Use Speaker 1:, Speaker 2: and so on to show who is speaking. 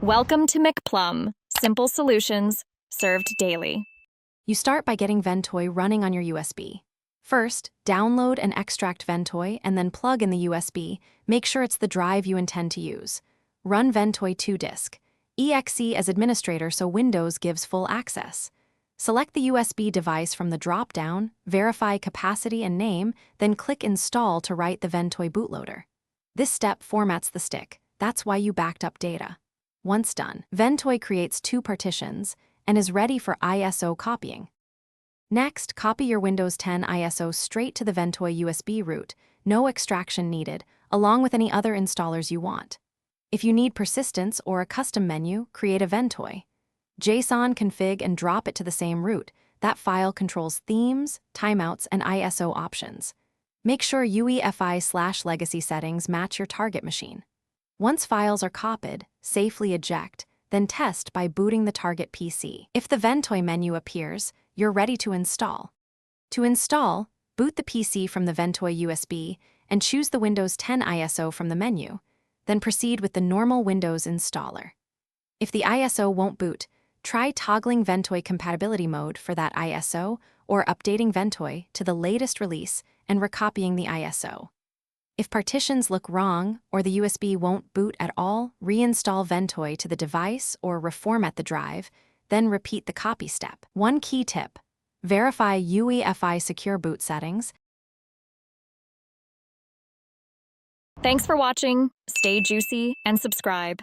Speaker 1: Welcome to McPlum, simple solutions served daily.
Speaker 2: You start by getting Ventoy running on your USB. First, download and extract Ventoy and then plug in the USB. Make sure it's the drive you intend to use. Run Ventoy 2-disk. EXE as administrator so Windows gives full access. Select the USB device from the drop-down, verify capacity and name, then click Install to write the Ventoy bootloader. This step formats the stick. That's why you backed up data. Once done, Ventoy creates 2 partitions and is ready for ISO copying. Next, copy your Windows 10 ISO straight to the Ventoy USB root, no extraction needed, along with any other installers you want. If you need persistence or a custom menu, create a Ventoy. JSON config and drop it to the same root. That file controls themes, timeouts, and ISO options. Make sure UEFI/legacy settings match your target machine. Once files are copied, safely eject, then test by booting the target PC. If the Ventoy menu appears, you're ready to install. To install, boot the PC from the Ventoy USB and choose the Windows 10 ISO from the menu, then proceed with the normal Windows installer. If the ISO won't boot, try toggling Ventoy compatibility mode for that ISO or updating Ventoy to the latest release and recopying the ISO. If partitions look wrong or the USB won't boot at all, reinstall Ventoy to the device or reformat the drive, then repeat the copy step. One key tip: verify UEFI secure boot settings.
Speaker 1: Thanks for watching. Stay juicy and subscribe.